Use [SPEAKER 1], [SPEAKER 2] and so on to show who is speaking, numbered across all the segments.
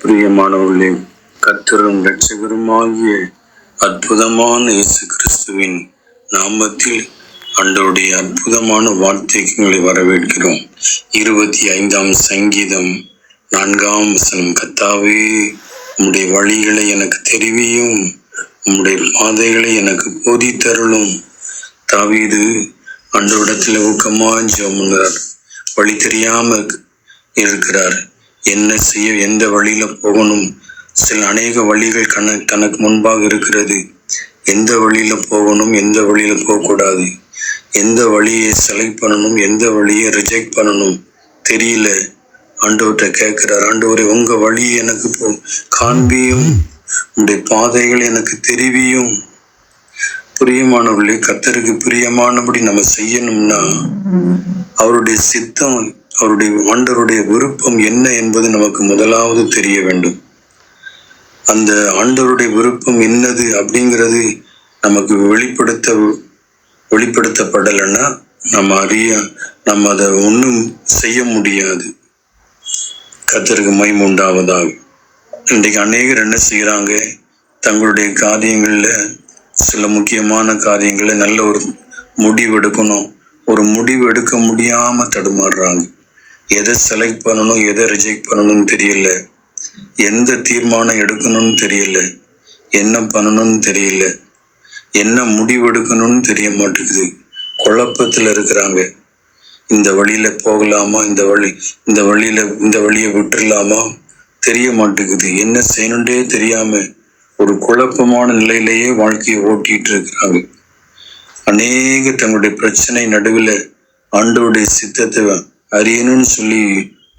[SPEAKER 1] பிரியமானவர்களே, கர்த்தரும் இரட்சகருமாகிய அற்புதமான இயேசு கிறிஸ்துவின் நாமத்தில் ஆண்டவருடைய அற்புதமான வார்த்தைகளை வரவேற்கிறோம். 25ஆம் சங்கீதம் 4ஆம் வசனம். கர்த்தாவே, உம்முடைய வழிகளை எனக்கு தெரிவியும், உம்முடைய பாதைகளை எனக்கு போதித்தருளும். தாவீது ஆண்டவரிடத்தில் ஊக்கமாய் ஜெபம் பண்ணுகிறார். வழி தெரியாம இருக்கிறார். என்ன செய்ய, எந்த வழியில போகணும்? அநேக வழிகள் தனக்கு முன்பாக இருக்கிறது. எந்த வழியில போகணும், எந்த வழியில போகக்கூடாது, எந்த வழியை செலக்ட் பண்ணணும், எந்த வழியை ரிஜெக்ட் பண்ணணும் தெரியல. ஆண்டவர்கிட்ட கேட்கிறார், ஆண்டவரே, உங்க வழியை எனக்கு காண்பியும், உங்களுடைய பாதைகள் எனக்கு தெரிவியும். பிரியமானவர்களே, கர்த்தருக்கு பிரியமானபடி நம்ம செய்யணும்னா அவருடைய சித்தம், ஆண்டவருடைய விருப்பம் என்ன என்பது நமக்கு முதலாவது தெரிய வேண்டும். அந்த ஆண்டவருடைய விருப்பம் என்னது அப்படிங்கிறது நமக்கு வெளிப்படுத்தப்படலைன்னா நம்ம அதை ஒன்றும் செய்ய முடியாது. கர்த்தருக்கு மகிமை உண்டாவதாக. இன்றைக்கு அநேகர் என்ன செய்யறாங்க, தங்களுடைய காரியங்கள்ல சில முக்கியமான காரியங்களை நல்ல ஒரு முடிவு எடுக்கணும், ஒரு முடிவு எடுக்க முடியாம தடுமாறுறாங்க. எதை செலக்ட் பண்ணணும், எதை ரிஜெக்ட் பண்ணணும்னு தெரியல, எந்த தீர்மானம் எடுக்கணும்னு தெரியல, என்ன பண்ணணும்னு தெரியல, என்ன முடிவு எடுக்கணும்னு தெரிய மாட்டேங்குது. குழப்பத்துல இருக்கிறாங்க. இந்த வழியில போகலாமா, இந்த வழியை விட்டுடலாமா தெரிய மாட்டேங்குது. என்ன செய்யணுன்றே தெரியாம ஒரு குழப்பமான நிலையிலேயே வாழ்க்கையை ஓட்டிட்டு இருக்கிறாங்க. அநேக தங்களுடைய பிரச்சனை நடுவில் ஆண்டவருடைய சித்தத்தை அறியணும்னு சொல்லி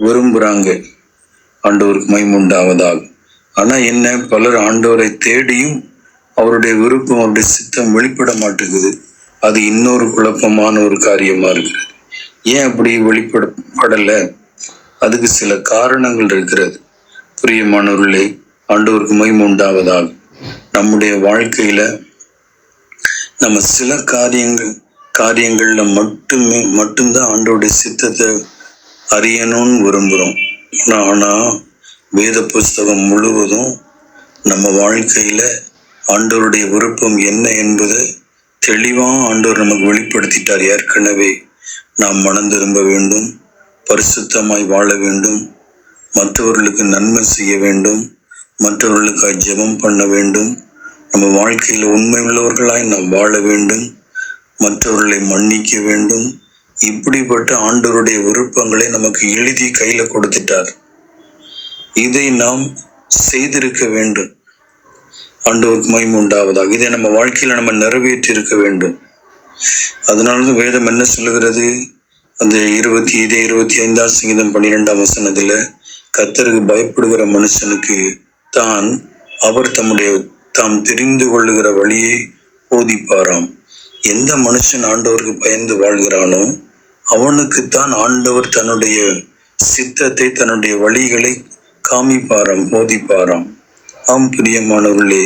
[SPEAKER 1] விரும்புறாங்க. ஆண்டவருக்கு மகிமை உண்டாவதாக. ஆனா என்ன, பலர் ஆண்டவரை தேடியும் அவருடைய விருப்பம், அவருடைய சித்தம் வெளிப்பட மாட்டேங்குது. அது இன்னொரு குழப்பமான ஒரு காரியமா இருக்கிறது. ஏன் அப்படி வெளிப்படல? அதுக்கு சில காரணங்கள் இருக்கிறது. பிரியமானவர்களே, ஆண்டவருக்கு மகிமை உண்டாவதாக. நம்முடைய வாழ்க்கையில நம்ம சில காரியங்கள்ல மட்டும்தான் ஆண்டவருடைய சித்தத்தை அறியணும்னு விரும்புறோம். ஆனா வேத புஸ்தகம் முழுவதும் நம்ம வாழ்க்கையில ஆண்டவருடைய விருப்பம் என்ன என்பதை தெளிவா ஆண்டவர் நமக்கு வெளிப்படுத்திட்டார். ஏற்கனவே நாம் மனம் திரும்ப வேண்டும், பரிசுத்தமாய் வாழ வேண்டும், மற்றவர்களுக்கு நன்மை செய்ய வேண்டும், மற்றவர்களுக்காக ஜெபம் பண்ண வேண்டும், நம்ம வாழ்க்கையில உண்மை உள்ளவர்களாய் நாம் வாழ வேண்டும், மற்றவர்களை மன்னிக்க வேண்டும். இப்படிப்பட்ட ஆண்டவருடைய விருப்பங்களை நமக்கு எழுதி கையில கொடுத்துட்டார். இதை நாம் செய்திருக்க வேண்டும். ஆண்டவருக்கு மகிமை உண்டாவதாக. இதை நம்ம வாழ்க்கையில நம்ம நிறைவேற்றி இருக்க வேண்டும். அதனாலதான் வேதம் என்ன சொல்லுகிறது, அந்த 25ஆம் சங்கீதம் 12ஆம் வசனத்துல, கர்த்தருக்கு பயப்படுகிற மனுஷனுக்கு அவர் தாம் தெரிந்து கொள்ளுகிற வழியை போதிப்பாராம். எந்த மனுஷன் ஆண்டவருக்கு பயந்து வாழ்கிறானோ அவனுக்குத்தான் ஆண்டவர் தன்னுடைய சித்தத்தை, தன்னுடைய வழிகளை காமிப்பாராம், போதிப்பாராம். ஆம் பிரியமானவர்களே,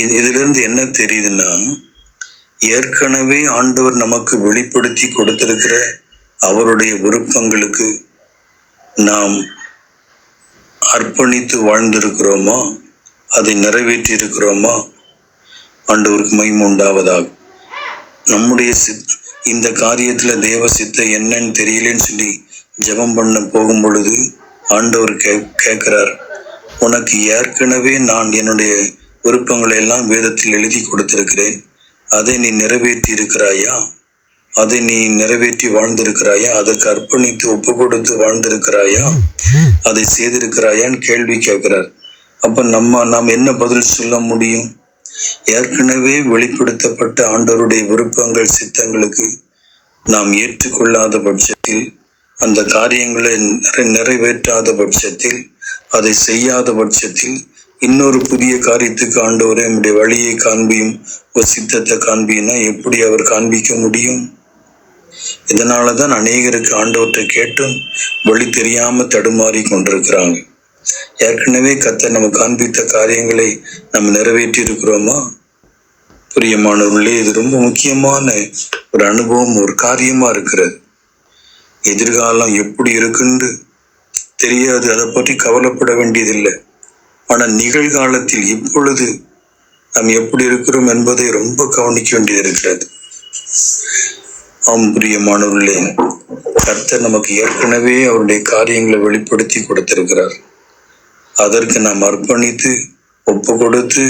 [SPEAKER 1] இதிலிருந்து என்ன தெரியுதுன்னா, ஏற்கனவே ஆண்டவர் நமக்கு வெளிப்படுத்தி கொடுத்திருக்கிற அவருடைய விருப்பங்களுக்கு நாம் அர்ப்பணித்து வாழ்ந்திருக்கிறோமா, அதை நிறைவேற்றி இருக்கிறோமா? ஆண்டவருக்கு மகிமை உண்டாவதாக. நம்முடைய இந்த காரியத்துல தேவ சித்தம் என்னன்னு தெரியலன்னு சொல்லி ஜெபம் பண்ண போகும் பொழுது ஆண்டவர் கேட்கிறார், உனக்கு ஏற்கனவே நான் என்னுடைய விருப்பங்களை எல்லாம் வேதத்தில் எழுதி கொடுத்திருக்கிறேன், அதை நீ நிறைவேற்றி இருக்கிறாயா? அதை நீ நிறைவேற்றி வாழ்ந்திருக்கிறாயா? அதற்கு அர்ப்பணித்து ஒப்பு கொடுத்து வாழ்ந்திருக்கிறாயா? அதை செய்திருக்கிறாயான்னு கேள்வி கேட்கிறார். அப்ப நாம் என்ன பதில் சொல்ல முடியும்? ஏற்கனவே வெளிப்படுத்தப்பட்ட ஆண்டவருடைய விருப்பங்கள், சித்தங்களுக்கு நாம் ஏற்றுக்கொள்ளாத பட்சத்தில், அந்த காரியங்களை நிறைவேற்றாத பட்சத்தில், அதை செய்யாத பட்சத்தில், இன்னொரு புதிய காரியத்துக்கு ஆண்டவரே நம்முடைய வழியை காண்பியும், ஒரு சித்தத்தை காண்பினா எப்படி அவர் காண்பிக்க முடியும்? இதனாலதான் அநேகருக்கு ஆண்டவர்கிட்ட கேட்டும் வழி தெரியாம தடுமாறி கொண்டிருக்கிறாங்க. ஏற்கனவே கர்த்தர் நம்ம காண்பித்த காரியங்களை நம்ம நிறைவேற்றி இருக்கிறோமா? பிரியமானவர்களே, இது ரொம்ப முக்கியமான ஒரு அனுபவம், ஒரு காரியமா இருக்கிறது. எதிர்காலம் எப்படி இருக்குன்னு தெரியாது, அதை பற்றி கவலைப்பட வேண்டியதில்லை. ஆனால் நிகழ்காலத்தில் இப்பொழுது நாம் எப்படி இருக்கிறோம் என்பதை ரொம்ப கவனிக்க வேண்டியது இருக்கிறது. பிரியமானவர்களே, கர்த்தர் நமக்கு ஏற்கனவே அவருடைய காரியங்களை வெளிப்படுத்தி கொடுத்திருக்கிறார். அதற்கு நாம் அர்ப்பணித்து ஒப்பு கொடுத்து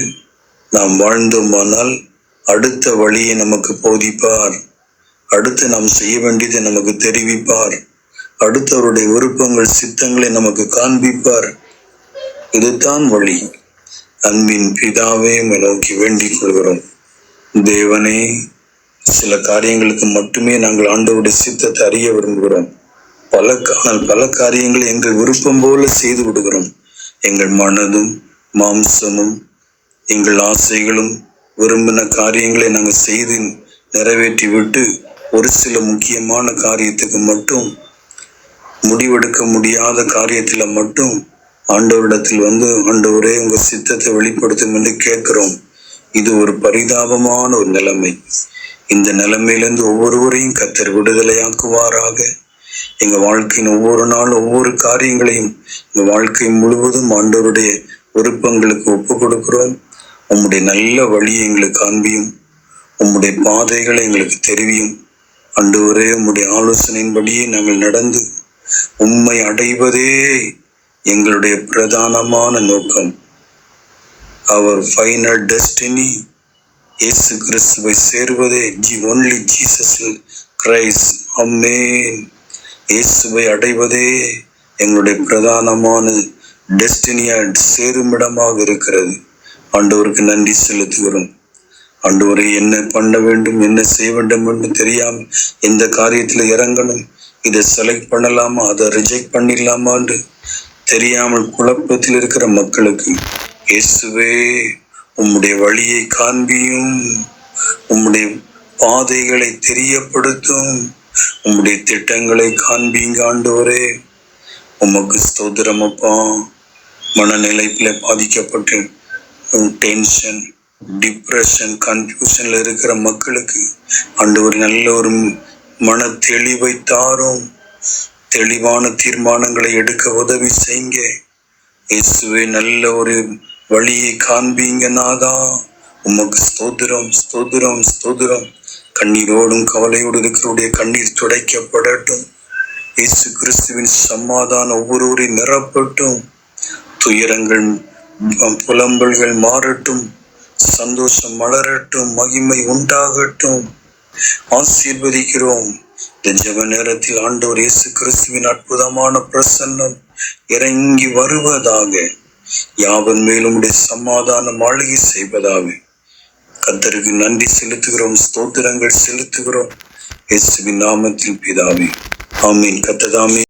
[SPEAKER 1] நாம் வாழ்ந்தோமானால் அடுத்த வழியை நமக்கு போதிப்பார். அடுத்து நாம் செய்ய வேண்டியதை நமக்கு தெரிவிப்பார். அடுத்து அவருடைய விருப்பங்கள் சித்தங்களை நமக்கு காண்பிப்பார். இதுதான் வழி. அன்பின் பிதாவே நோக்கி வேண்டிக் கொள்கிறோம். தேவனே, சில காரியங்களுக்கு மட்டுமே நாங்கள் ஆண்டவருடைய சித்தத்தை அறிய விரும்புகிறோம். பல காரியங்களை எங்கள் விருப்பம் போல செய்து விடுகிறோம். எங்கள் மனதும் மாம்சமும் எங்கள் ஆசைகளும் விரும்பின காரியங்களை நாங்கள் செய்து நிறைவேற்றி விட்டு ஒரு சில முக்கியமான காரியத்துக்கு மட்டும், முடிவெடுக்க முடியாத காரியத்துல மட்டும் ஆண்டவரிடத்தில் ஆண்டவரே உங்க சித்தத்தை வெளிப்படுத்தும் என்று கேட்கிறோம். இது ஒரு பரிதாபமான ஒரு நிலைமை. இந்த நிலைமையிலிருந்து ஒவ்வொருவரையும் கர்த்தர் விடுதலையாக்குவாராக. எங்க வாழ்க்கையின் ஒவ்வொரு நாள் ஒவ்வொரு காரியங்களையும் எங்க வாழ்க்கை முழுவதும் ஆண்டவருடைய விருப்பங்களுக்கு ஒப்பு கொடுக்கிறோம். உம்முடைய நல்ல வழியை எங்களுக்கு காண்பியும், உம்முடைய பாதைகளை எங்களுக்கு தெரிவியும். ஆண்டவரே, உம்முடைய ஆலோசனையின்படியே நாங்கள் நடந்து உம்மை அடைவதே எங்களுடைய பிரதானமான நோக்கம். அவர் ஃபைனல் டெஸ்டினி இயேசு கிறிஸ்துவை சேர்வதே, ஒன்லி ஜீசஸ் கிரைஸ்ட். ஆமென். இயேசுவை அடைவதே எங்களுடைய பிரதானமான டெஸ்டினியா சேருமிடமாக இருக்கிறது. ஆண்டவருக்கு நன்றி செலுத்துகிறோம். ஆண்டவரை என்ன பண்ண வேண்டும், என்ன செய்ய வேண்டும் என்று தெரியாமல் எந்த காரியத்துல இறங்கணும், இதை செலக்ட் பண்ணலாமா, அதை ரிஜெக்ட் பண்ணிடலாமா என்று தெரியாமல் குழப்பத்தில் இருக்கிற மக்களுக்கு இயேசுவே உம்முடைய வழியை காண்பியும், உம்முடைய பாதைகளை தெரியப்படுத்தும், உம்முடைய திட்டங்களை காண்பீங்க. ஆண்டவரே, உமக்கு ஸ்தோத்திரம் அப்பா. மனநிலையில பாதிக்கப்பட்டு டென்ஷன், டிப்ரெஷன், கன்ஃபியூஷன்ல இருக்கிற மக்களுக்கு ஆண்டவர் நல்ல ஒரு மன தெளிவை தாரும். தெளிவான தீர்மானங்களை எடுக்க உதவி செய்யுங்க. இயேசுவே நல்ல ஒரு வழியை காண்பீங்க நாதா. உமக்கு ஸ்தோத்திரம், ஸ்தோத்திரம், ஸ்தோத்திரம். கண்ணீரோடும் கவலையோடு இருக்கிறவருடைய கண்ணீர் துடைக்கப்படட்டும். இயேசு கிறிஸ்துவின் சமாதானம் ஒவ்வொருவரையும் நிரப்பட்டும். துயரங்கள், புலம்பல்கள் மாறட்டும். சந்தோஷம் மலரட்டும். மகிமை உண்டாகட்டும். ஆசீர்வதிக்கிறோம். இந்த ஜெப நேரத்தில் ஆண்டவர் இயேசு கிறிஸ்துவின் அற்புதமான பிரசன்னம் இறங்கி வருவதாக. யாவன் மேலும் சமாதான மாளிகை செய்வதாக. கர்த்தருக்கு நன்றி செலுத்துகிறோம், ஸ்தோத்திரங்கள் செலுத்துகிறோம். இயேசுவின் நாமத்தில் பிதாவே, ஆமீன். கர்த்தர் தாமே